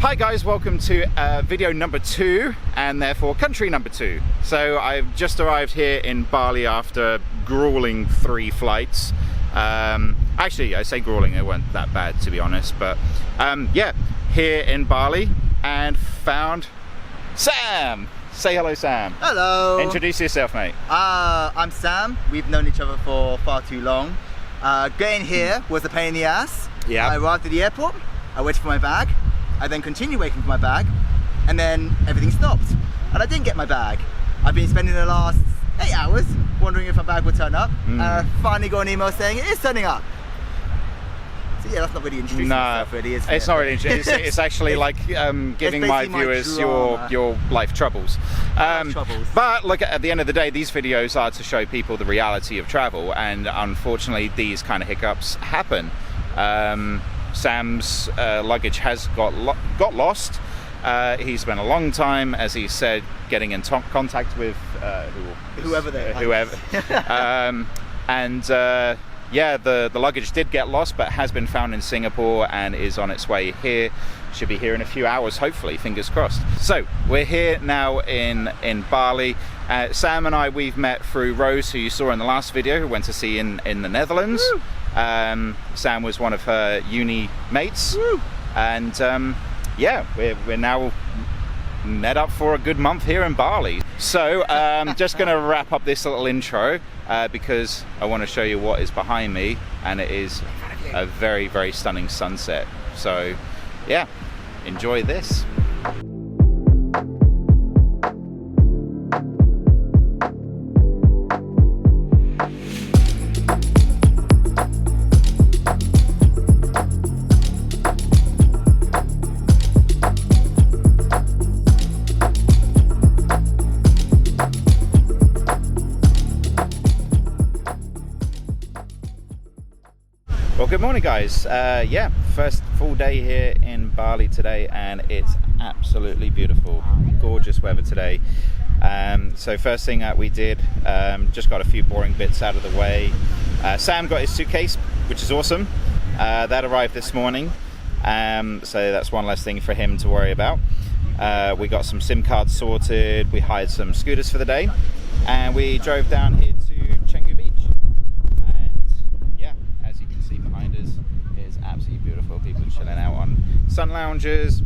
Hi guys, welcome to video number 2 and therefore country number 2. So I've just arrived here in Bali after grueling 3 flights. Actually, I say grueling, it weren't that bad to be honest, but yeah, here in Bali and found Sam. Say hello, Sam. Hello. Introduce yourself, mate. I'm Sam. We've known each other for far too long. Getting here was a pain in the ass. Yeah. I arrived at the airport, I waited for my bag, I then continued waiting for my bag, and then everything stopped. And I didn't get my bag. I've been spending the last 8 hours wondering if my bag would turn up. And I finally got an email saying it is turning up. So yeah, that's not really introducing myself, really, is it? It's not really interesting. It's actually like giving my viewers your life troubles. But look, at the end of the day, these videos are to show people the reality of travel, and unfortunately these kind of hiccups happen. Sam's luggage has got lost. He spent a long time, as he said, getting in contact with whoever. Yeah, the luggage did get lost, but has been found in Singapore and is on its way here. Should be here in a few hours, hopefully, fingers crossed. So we're here now in Bali. Sam and I, we've met through Rose, who you saw in the last video, who went to see in the Netherlands. Sam was one of her uni mates. Woo. And yeah, we're now met up for a good month here in Bali. So just gonna wrap up this little intro because I want to show you what is behind me, and it is a very, very stunning sunset. So yeah, enjoy this. Well, good morning guys. Yeah, first full day here in Bali today, and it's absolutely beautiful. Gorgeous weather today. So first thing that we did, just got a few boring bits out of the way. Sam got his suitcase, which is awesome. That arrived this morning, so that's one less thing for him to worry about. We got some SIM cards sorted, we hired some scooters for the day, and we drove down here to Canggu Beach. Behind us is absolutely beautiful. People are chilling out on sun lounges.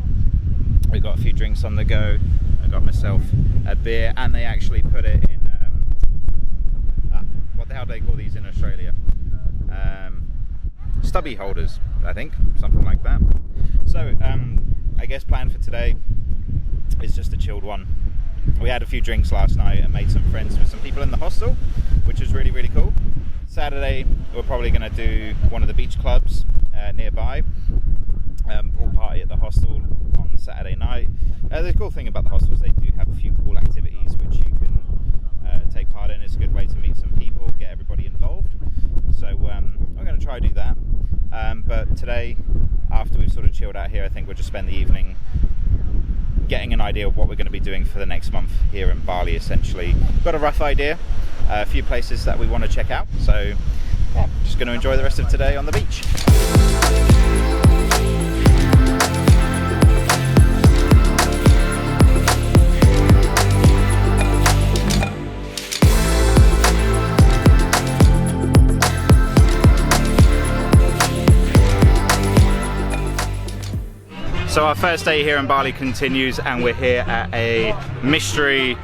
We got a few drinks on the go. I got myself a beer, and they actually put it in what the hell do they call these in Australia? Stubby holders, I think, something like that. So I guess plan for today is just a chilled one. We had a few drinks last night and made some friends with some people in the hostel, which was really, really cool. Saturday, we're probably going to do one of the beach clubs nearby, pool party at the hostel on Saturday night. The cool thing about the hostels, they do have a few cool activities which you can take part in. It's a good way to meet some people, get everybody involved. So I'm going to try to do that. But today, after we've sort of chilled out here, I think we'll just spend the evening getting an idea of what we're going to be doing for the next month here in Bali, essentially. Got a rough idea, a few places that we want to check out, so yeah, just going to enjoy the rest of today on the beach. So our first day here in Bali continues, and we're here at a mystery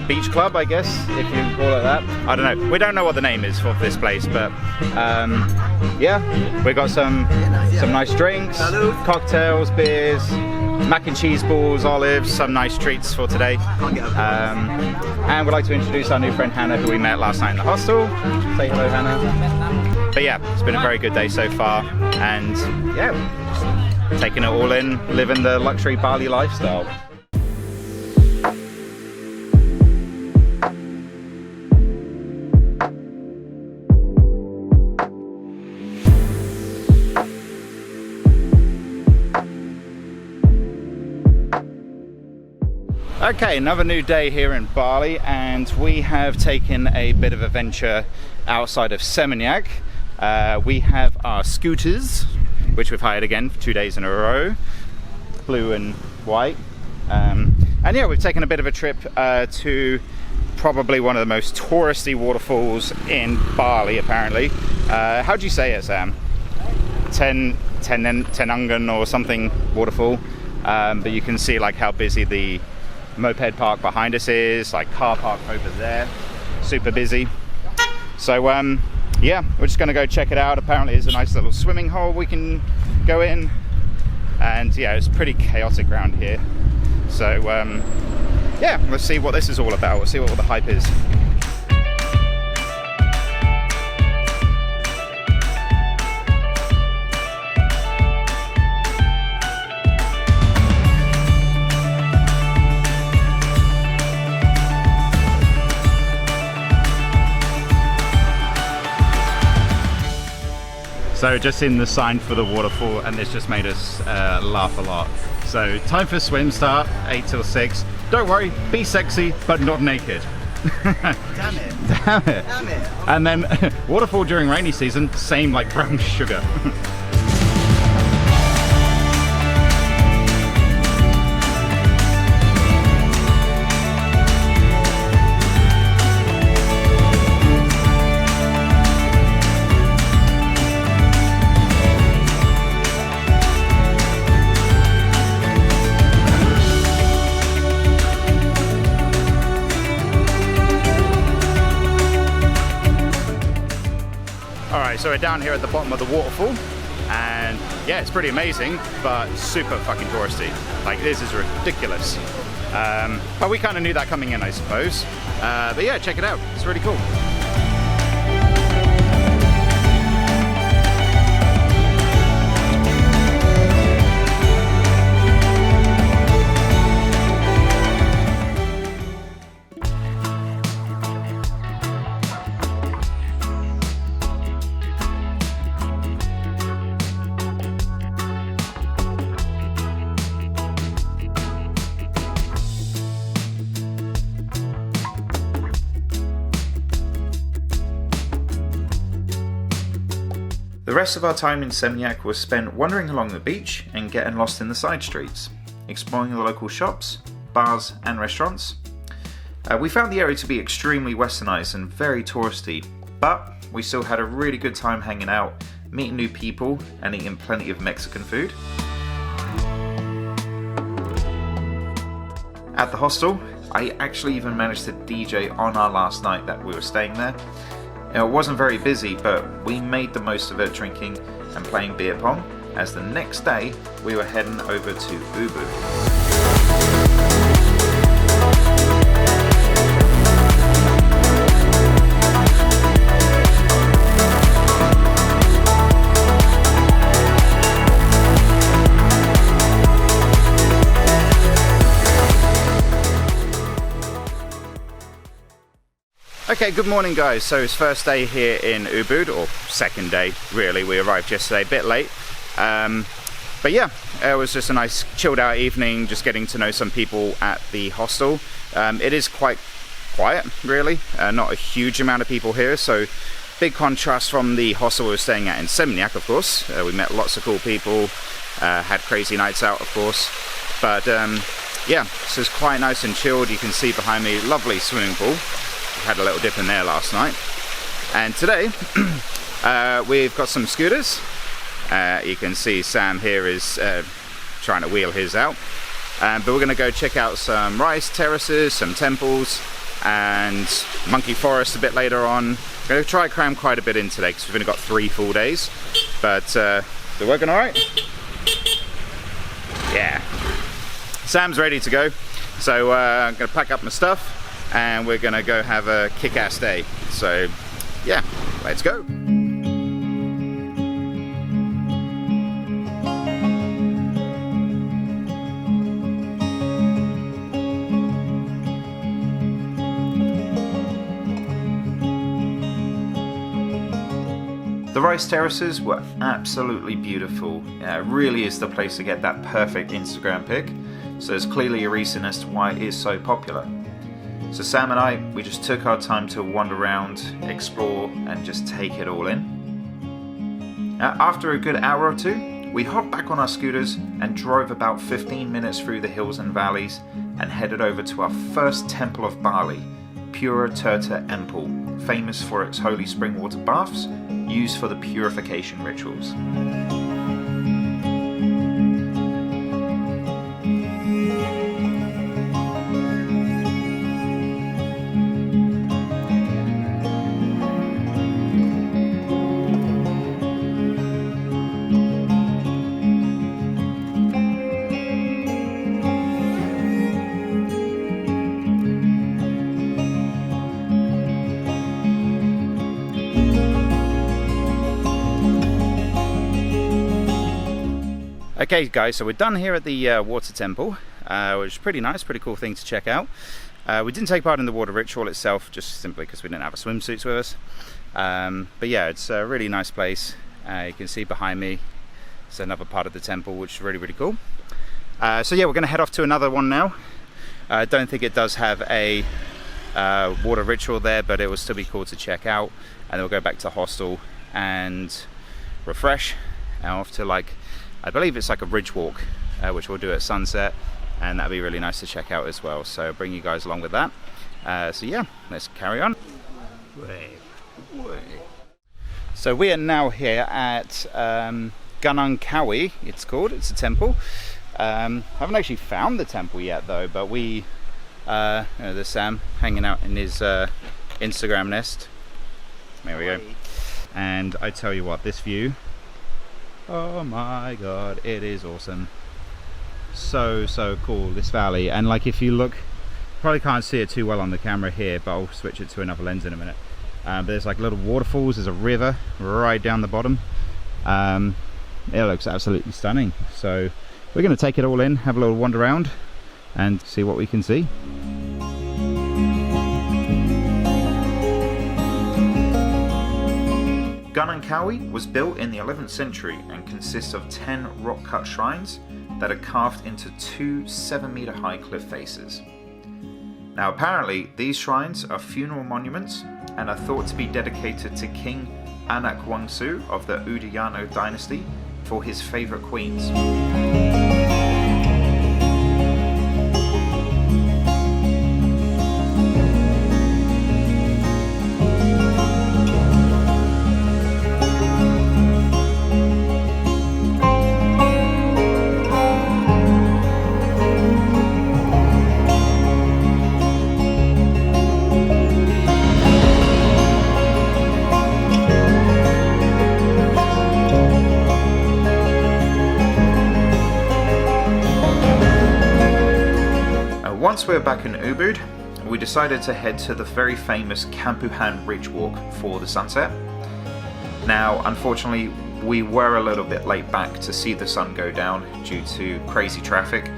beach club, I guess, if you can call it that. I don't know. We don't know what the name is for this place, but yeah, we got some nice drinks, cocktails, beers, mac and cheese balls, olives, some nice treats for today. And we'd like to introduce our new friend Hannah, who we met last night in the hostel. Say hello, Hannah. But yeah, it's been a very good day so far, and yeah, taking it all in, living the luxury Bali lifestyle. Okay, another new day here in Bali, and we have taken a bit of a venture outside of Seminyak. We have our scooters, which we've hired again for 2 days in a row. blue and white. And yeah, we've taken a bit of a trip to probably one of the most touristy waterfalls in Bali, apparently. How do you say it, Sam? Tenangan or something waterfall. But you can see like how busy the moped park behind us is, like car park over there, super busy. So yeah, we're just gonna go check it out. Apparently there's a nice little swimming hole we can go in, and yeah, it's pretty chaotic around here. So yeah, let's see what this is all about. We'll see what all the hype is. So just seen the sign for the waterfall, and this just made us laugh a lot. So time for swim start, 8 till 6. Don't worry, be sexy, but not naked. Damn it. Damn it. Damn it. And then waterfall during rainy season, same like brown sugar. So we're down here at the bottom of the waterfall, and yeah, it's pretty amazing, but super fucking touristy. Like, this is ridiculous. But we kind of knew that coming in, I suppose. But yeah, check it out. It's really cool. The rest of our time in Seminyak was spent wandering along the beach and getting lost in the side streets, exploring the local shops, bars and restaurants. We found the area to be extremely westernized and very touristy, but we still had a really good time hanging out, meeting new people and eating plenty of Mexican food. At the hostel, I actually even managed to DJ on our last night that we were staying there. It wasn't very busy, but we made the most of it drinking and playing beer pong, as the next day we were heading over to Ubud. Okay, good morning guys. So it's first day here in Ubud, or second day really. We arrived yesterday a bit late. But yeah, it was just a nice chilled out evening, just getting to know some people at the hostel. It is quite quiet really, not a huge amount of people here, so big contrast from the hostel we were staying at in Seminyak, of course. We met lots of cool people, had crazy nights out of course, but yeah, so it's quite nice and chilled. You can see behind me, lovely swimming pool. Had a little dip in there last night, and today we've got some scooters. You can see Sam here is trying to wheel his out, but we're going to go check out some rice terraces, some temples and monkey forest a bit later on. We're going to try to cram quite a bit in today because we've only got 3 full days, but they're working all right. Yeah, Sam's ready to go, so I'm going to pack up my stuff and we're gonna go have a kick-ass day. So yeah, let's go. The rice terraces were absolutely beautiful. It really is the place to get that perfect Instagram pic. So there's clearly a reason as to why it is so popular. So Sam and I, we just took our time to wander around, explore and just take it all in. After a good hour or two, We hopped back on our scooters and drove about 15 minutes through the hills and valleys and headed over to our first temple of Bali, Pura Tirta Temple, famous for its holy spring water baths used for the purification rituals. Okay guys, so we're done here at the water temple, which is pretty nice, pretty cool thing to check out. We didn't take part in the water ritual itself, just simply because we didn't have our swimsuits with us. But yeah, it's a really nice place. You can see behind me, it's another part of the temple, which is really, really cool. So yeah, we're going to head off to another one now. I don't think it does have a water ritual there, but it will still be cool to check out. And then we'll go back to the hostel and refresh, and off to like, I believe it's like a ridge walk, which we'll do at sunset, and that'll be really nice to check out as well. So I'll bring you guys along with that. So yeah, let's carry on. So we are now here at Gunung Kawi, it's called. It's a temple. Haven't actually found the temple yet though, but we, there's Sam hanging out in his Instagram nest. There we go. And I tell you what, this view, oh my god, it is awesome. So cool, this valley. And like, if you look, probably can't see it too well on the camera here, but I'll switch it to another lens in a minute. But there's like little waterfalls, there's a river right down the bottom. It looks absolutely stunning. So we're going to take it all in, have a little wander around and see what we can see. Gunung Kawi was built in the 11th century and consists of 10 rock-cut shrines that are carved into 2 7-meter high cliff faces. Now apparently these shrines are funeral monuments and are thought to be dedicated to King Anak Wangsu of the Udayana dynasty for his favourite queens. Once we were back in Ubud, we decided to head to the very famous Kampuhan Ridge Walk for the sunset. Now, unfortunately, we were a little bit late back to see the sun go down due to crazy traffic,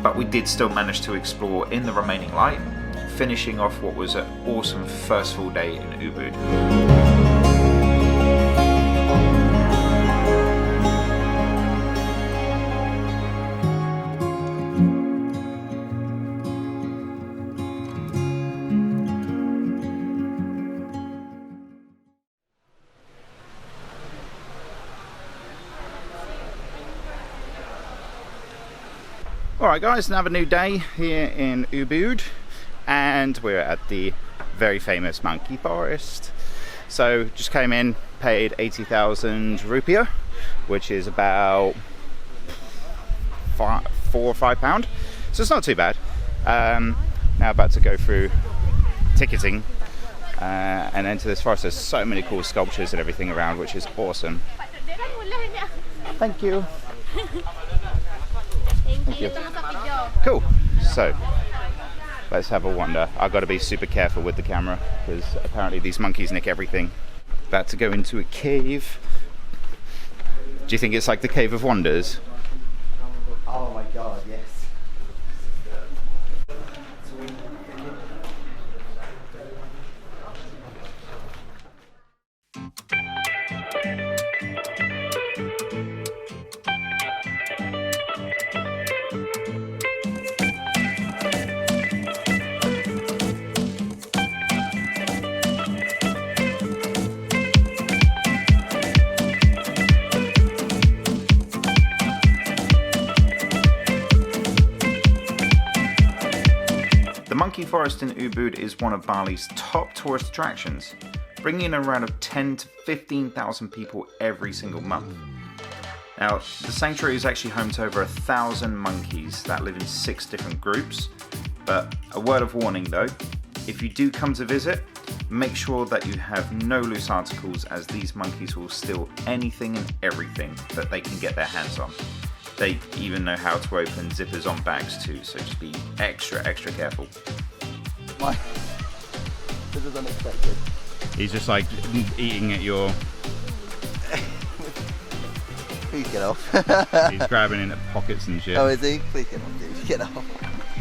but we did still manage to explore in the remaining light, finishing off what was an awesome first full day in Ubud. Alright guys, another new day here in Ubud, and we're at the very famous monkey forest. So just came in, paid 80,000 rupiah, which is about £4 or £5, so it's not too bad. Now about to go through ticketing and enter this forest. There's so many cool sculptures and everything around, which is awesome. Thank you. Thank you. Cool. So let's have a wander. I've got to be super careful with the camera because apparently these monkeys nick everything. About to go into a cave. Do you think it's like the Cave of Wonders? Oh my god, yes. Monkey Forest in Ubud is one of Bali's top tourist attractions, bringing in around 10 to 15,000 people every single month. Now, the sanctuary is actually home to over 1,000 monkeys that live in 6 different groups, but a word of warning though, if you do come to visit, make sure that you have no loose articles, as these monkeys will steal anything and everything that they can get their hands on. They even know how to open zippers on bags too, so just be extra careful. This is unexpected. He's just like eating at your... Please get off. He's grabbing in at pockets and shit. Oh, is he? Please get off, dude. Get off.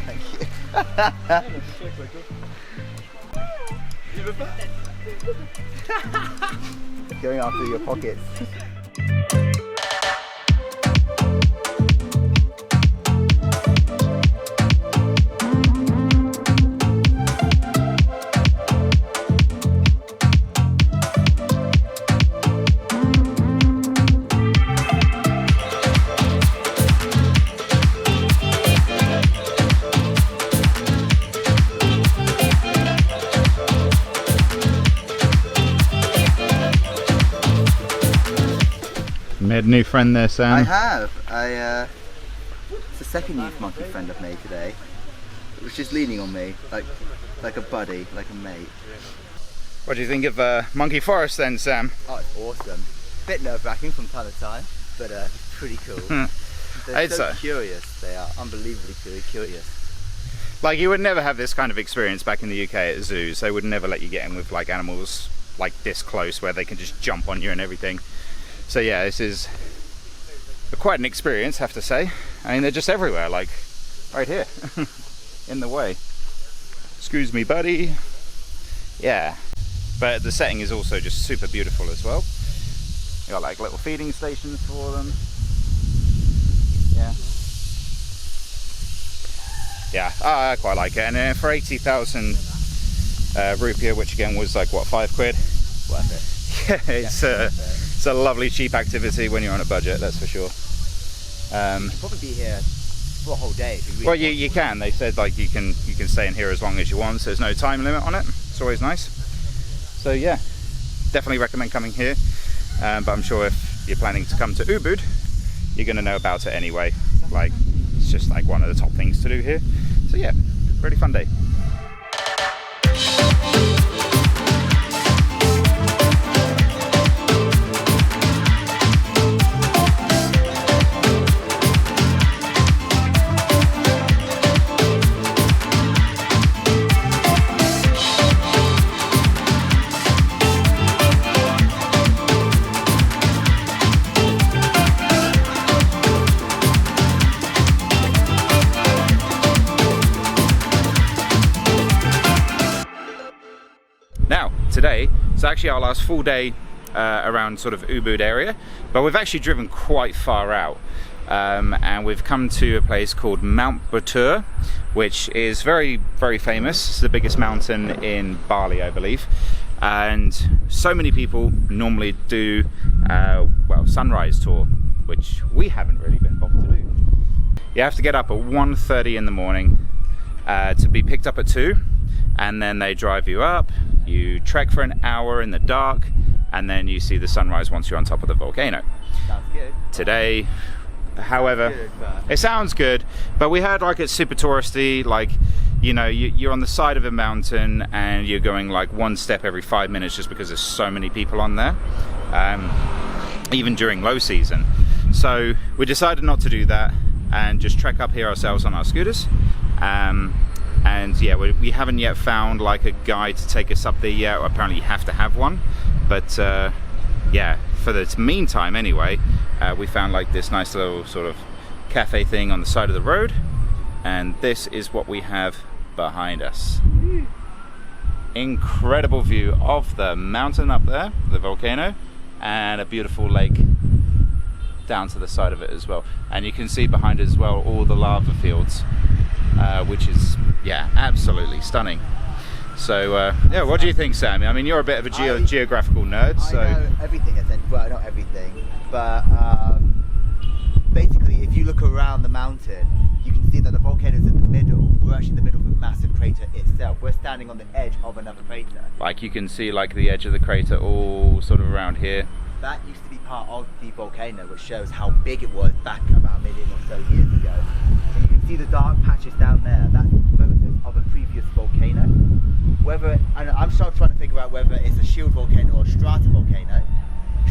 Thank you. Going after your pockets. Made a new friend there, Sam. I have. It's the second youth monkey friend I've made today. It was just leaning on me, like a buddy, like a mate. What do you think of Monkey Forest then, Sam? Oh, it's awesome. Bit nerve-wracking from time to time, but pretty cool. They're so curious. They are unbelievably curious. Like, you would never have this kind of experience back in the UK at zoos. They would never let you get in with like animals like this close where they can just jump on you and everything. So yeah, this is quite an experience, I have to say. I mean, they're just everywhere, like right here, in the way. Excuse me, buddy. Yeah, but the setting is also just super beautiful as well. You got like little feeding stations for them. Yeah, I quite like it. And for 80,000 rupiah, which again was like what, £5? Worth it. Yeah, it's a lovely cheap activity when you're on a budget, that's for sure. You could probably be here for a whole day if you really well, you can. They said like you can stay in here as long as you want, so there's no time limit on it. It's always nice. So yeah, definitely recommend coming here. But I'm sure if you're planning to come to Ubud, you're going to know about it anyway. Like, it's just like one of the top things to do here. So yeah, really fun day. Now, today, it's actually our last full day around sort of Ubud area, but we've actually driven quite far out. And we've come to a place called Mount Batur, which is very, very famous. It's the biggest mountain in Bali, I believe. And so many people normally do, well, sunrise tour, which we haven't really been bothered to do. You have to get up at 1:30 in the morning to be picked up at 2, and then they drive you up. You trek for an hour in the dark, and then you see the sunrise once you're on top of the volcano. Sounds good. Today, however, it sounds good, but we heard like it's super touristy. Like, you know, you're on the side of a mountain and you're going like one step every 5 minutes just because there's so many people on there, even during low season. So we decided not to do that and just trek up here ourselves on our scooters. And yeah, we haven't yet found like a guide to take us up there yet. Apparently you have to have one, but yeah, for the meantime anyway, we found like this nice little sort of cafe thing on the side of the road, and this is what we have behind us. Incredible view of the mountain up there, the volcano, and a beautiful lake down to the side of it as well. And you can see behind it as well all the lava fields, which is, yeah, absolutely stunning. So yeah, what do you think, Sam? I mean, you're a bit of a geographical nerd, so I know everything, well, not everything, but basically if you look around the mountain, you can see see that the volcano is in the middle. We're actually in the middle of a massive crater itself. We're standing on the edge of another crater. Like you can see like the edge of the crater all sort of around here. That used to be part of the volcano, which shows how big it was back about a million or so years ago. And you can see the dark patches down there. That's remnants of a previous volcano. And I'm still trying to figure out whether it's a shield volcano or a strata volcano.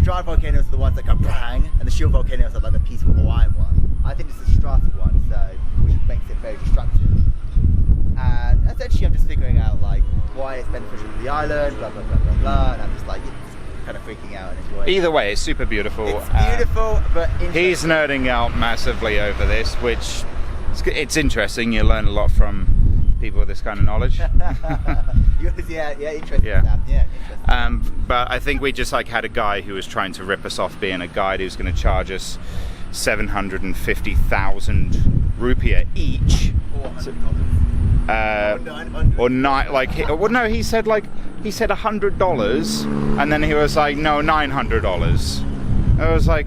Strata volcanoes are the ones that go bang, and the shield volcanoes are like the peaceful Hawaiian one. I think this is a strata one, so which makes it very destructive. And essentially, I'm just figuring out like why it's beneficial to the island, blah blah blah blah blah. And I'm just like kind of freaking out and enjoying. Either way, it's super beautiful. It's beautiful, but he's nerding out massively over this, which it's interesting. You learn a lot from people with this kind of knowledge. yeah, interesting. Yeah. Interesting. But I think we just like had a guy who was trying to rip us off being a guide who's going to charge us 750,000 rupiah each. Or not, like, well, no, he said $100, and then he was like, no, $900. I was like,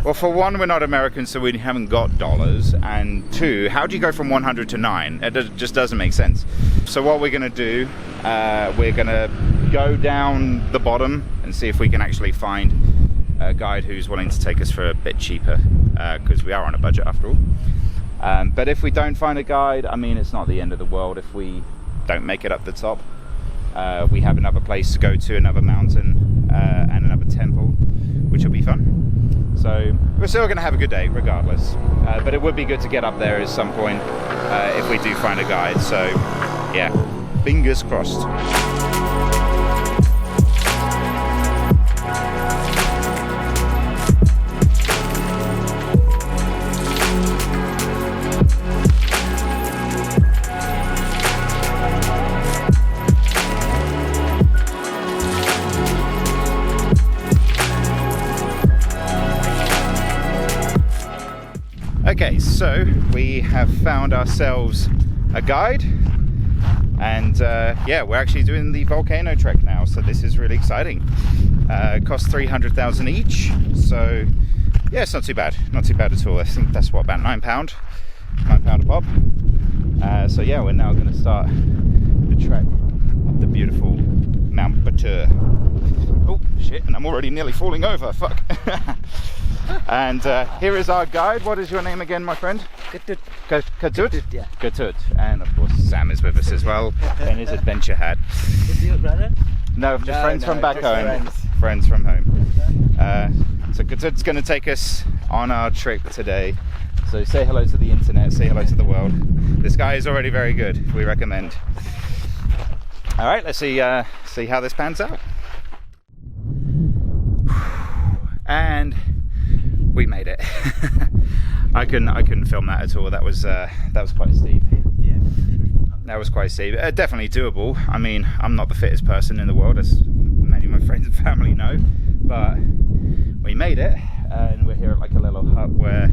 well, for one, we're not Americans, so we haven't got dollars, and two, how do you go from 100 to 9? It just doesn't make sense. So what we're gonna do, we're gonna go down the bottom and see if we can actually find a guide who's willing to take us for a bit cheaper, because we are on a budget after all. But if we don't find a guide, I mean, it's not the end of the world if we don't make it up the top. We have another place to go to, another mountain, and another temple, which will be fun. So we're still going to have a good day regardless. But it would be good to get up there at some point if we do find a guide. So yeah, fingers crossed. Okay, so we have found ourselves a guide, and yeah, we're actually doing the volcano trek now, so this is really exciting. It costs 300,000 each, so yeah, it's not too bad at all. I think that's what, about £9 a pop. So yeah, we're now going to start the trek up the beautiful Mount Batur. Oh shit, and I'm already nearly falling over, fuck. And here is our guide. What is your name again, my friend? Ketut. Ketut? Yeah. Ketut. And of course Sam is with us as well in his adventure hat. Is your brother? No, just friends from back home. Friends. Friends from home. So Ketut's going to take us on our trip today. So say hello to the internet, say hello to the world. This guy is already very good. We recommend. All right, let's see how this pans out. And we made it. I couldn't film that at all. That was quite steep. Yeah. That was quite steep. Definitely doable. I mean, I'm not the fittest person in the world, as many of my friends and family know, but we made it, and we're here at like a little hut where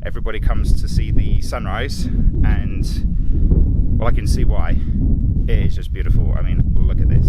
everybody comes to see the sunrise, and well, I can see why. It is just beautiful. I mean, look at this.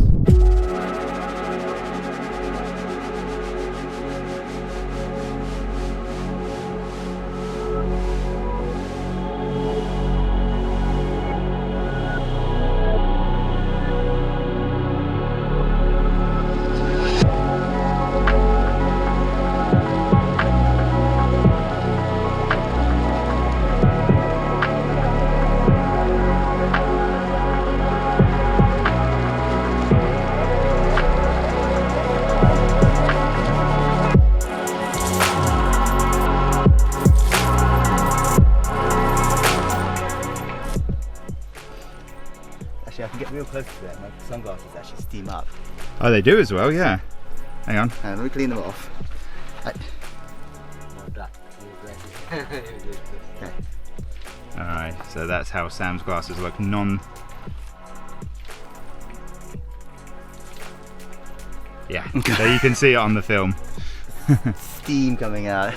Actually, I can get real close to it. My sunglasses actually steam up. Oh, they do as well, yeah. Hang on. Let me clean them off. Okay. Alright, so that's how Sam's glasses look. Yeah, so you can see it on the film. Steam coming out.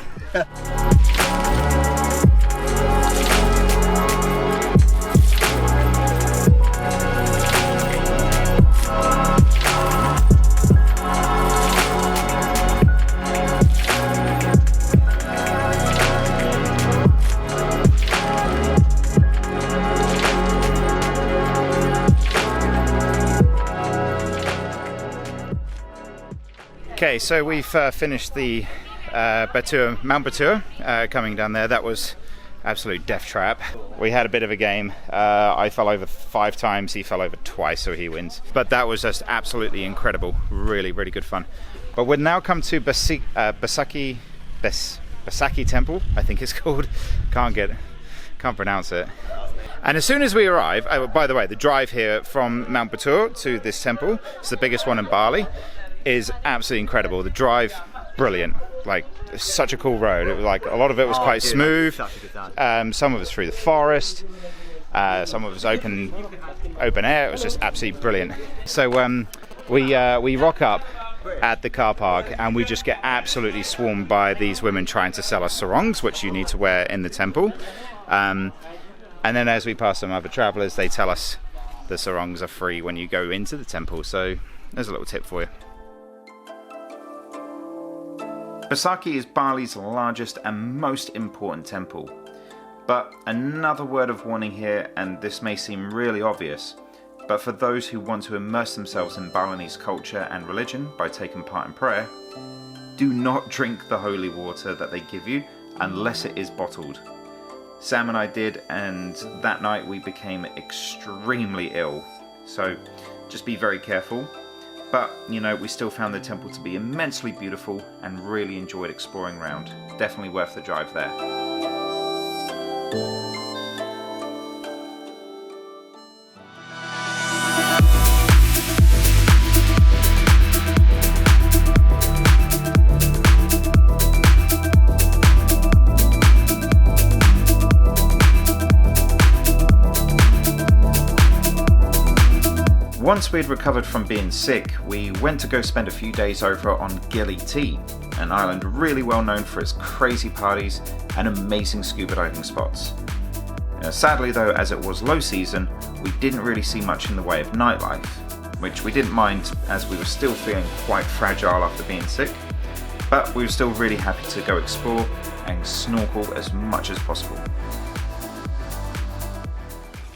Okay, so we've finished the Mount Batur, coming down there. That was absolute death trap. We had a bit of a game. I fell over 5 times, he fell over twice, so he wins. But that was just absolutely incredible. Really, really good fun. But we've now come to Besaki Temple, I think it's called. Can't pronounce it. And as soon as we arrive, by the way, the drive here from Mount Batur to this temple, it's the biggest one in Bali, is absolutely incredible. The drive, brilliant. Like, it's such a cool road. It was like, a lot of it was quite smooth. Some of it was through the forest. Some of it was open air. It was just absolutely brilliant. So we rock up at the car park and we just get absolutely swarmed by these women trying to sell us sarongs, which you need to wear in the temple. And then as we pass some other travelers, they tell us the sarongs are free when you go into the temple. So there's a little tip for you. Besaki is Bali's largest and most important temple. But another word of warning here, and this may seem really obvious, but for those who want to immerse themselves in Balinese culture and religion by taking part in prayer, do not drink the holy water that they give you unless it is bottled. Sam and I did, and that night we became extremely ill. So just be very careful. But, you know, we still found the temple to be immensely beautiful and really enjoyed exploring around. Definitely worth the drive there. Once we'd recovered from being sick, we went to go spend a few days over on Gili T, an island really well known for its crazy parties and amazing scuba diving spots. Sadly though, as it was low season, we didn't really see much in the way of nightlife, which we didn't mind as we were still feeling quite fragile after being sick, but we were still really happy to go explore and snorkel as much as possible.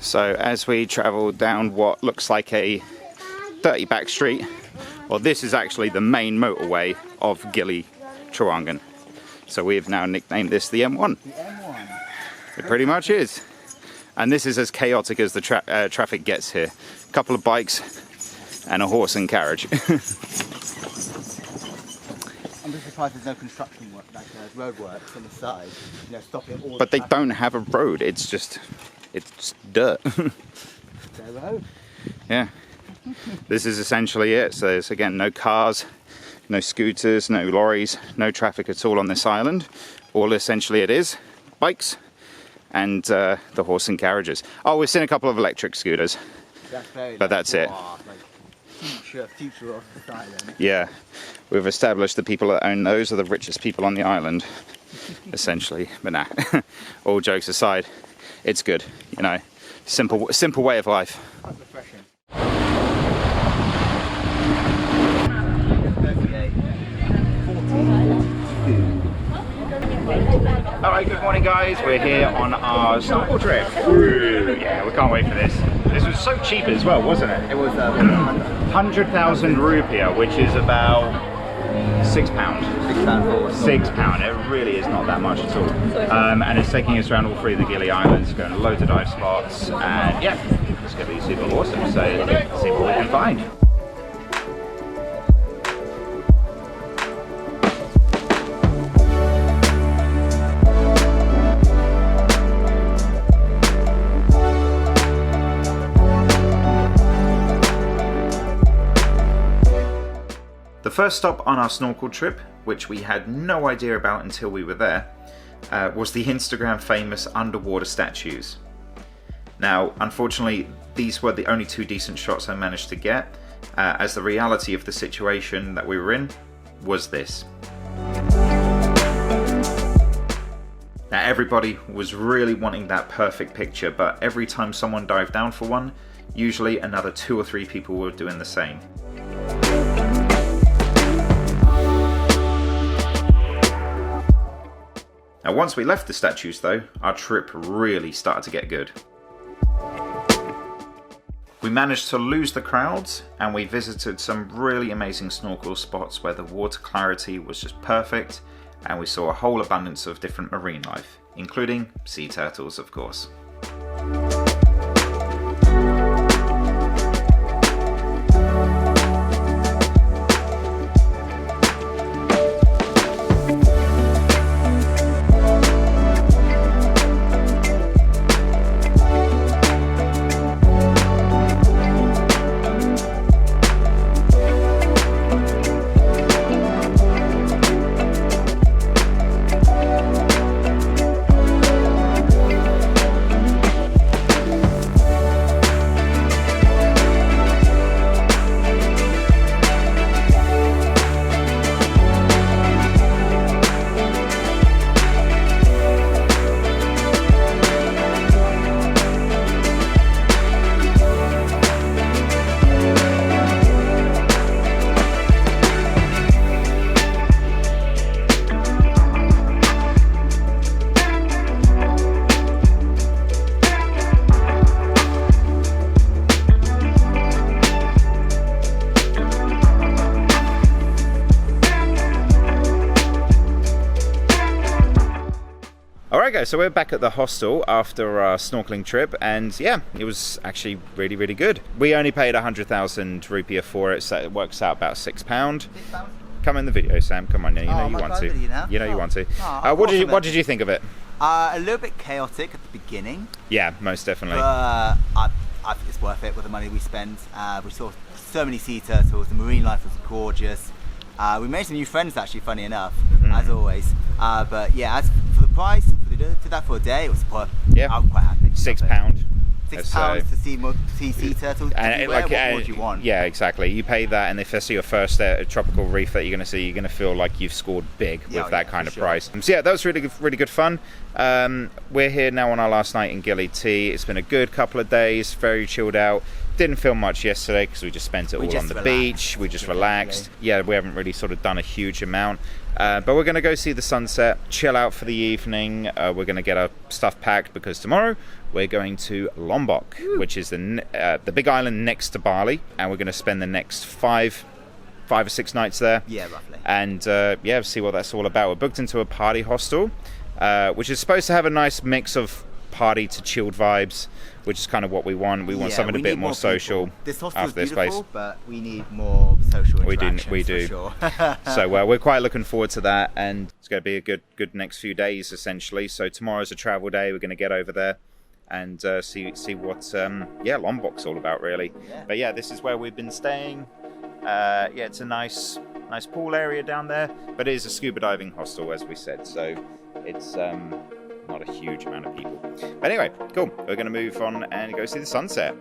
So as we travel down what looks like a dirty back street, well, this is actually the main motorway of Gili Trawangan. So we have now nicknamed this the M1. The M1. It pretty much is. And this is as chaotic as the traffic gets here. A couple of bikes and a horse and carriage. I'm just surprised there's no construction work, like road works on the side, stopping all. But they don't have a road, it's just dirt. Their road. Yeah. This is essentially it. So there's again no cars, no scooters, no lorries, no traffic at all on this island. All essentially it is bikes and the horse and carriages. Oh, we've seen a couple of electric scooters. But that's it. Future of this island. Yeah. We've established the people that own those are the richest people on the island. Essentially. But nah. All jokes aside, it's good, simple way of life. Quite refreshing. Alright, good morning guys, we're here on our snorkel trip. Ooh, yeah, we can't wait for this. This was so cheap as well, wasn't it? It was 100,000 rupiah, which is about £6. £6. It really is not that much at all. And it's taking us around all 3 of the Gili Islands, going to loads of dive spots, and yeah, it's going to be super awesome. So let's see what we can find. The first stop on our snorkel trip, which we had no idea about until we were there, was the Instagram famous underwater statues. Now, unfortunately, these were the only 2 decent shots I managed to get, as the reality of the situation that we were in was this. Now, everybody was really wanting that perfect picture, but every time someone dived down for one, usually another 2 or 3 people were doing the same. Now, once we left the statues though, our trip really started to get good. We managed to lose the crowds and we visited some really amazing snorkel spots where the water clarity was just perfect, and we saw a whole abundance of different marine life, including sea turtles, of course. Alright, so we're back at the hostel after our snorkeling trip, and yeah, it was actually really, really good. We only paid 100,000 rupiah for it, so it works out about £6. Come in the video, Sam. Come on, you know you want to. You know you want to. What did you think of it? A little bit chaotic at the beginning. Yeah, most definitely. But I think it's worth it with the money we spent. We saw so many sea turtles. The marine life was gorgeous. We made some new friends, actually, funny enough, as always. But yeah, as for the price, did that for a day, it was I'm quite happy. £6. £6 to see sea turtles. And what would you want? Yeah, exactly. You pay that, and if this is your first tropical reef that you're going to see, you're going to feel like you've scored big with that kind of price. So yeah, that was really good fun. We're here now on our last night in Gili T. It's been a good couple of days, very chilled out. Didn't film much yesterday because we just spent it all on the beach. We just relaxed. Yeah, we haven't really sort of done a huge amount. But we're going to go see the sunset, chill out for the evening. We're going to get our stuff packed because tomorrow we're going to Lombok, which is the big island next to Bali, and we're going to spend the next five or six nights there. Yeah, roughly. And yeah, see what that's all about. We're booked into a party hostel, which is supposed to have a nice mix of party to chilled vibes, which is kind of what we want. We want something a bit more social. This hostel is beautiful, but we need more social interactions. We do. For sure. So we're quite looking forward to that, and it's going to be a good next few days essentially. So tomorrow's a travel day. We're going to get over there and see what Lombok's all about, really. Yeah. But yeah, this is where we've been staying. Yeah, it's a nice pool area down there, but it is a scuba diving hostel, as we said. So it's not a huge amount of people. But anyway, cool. We're going to move on and go see the sunset.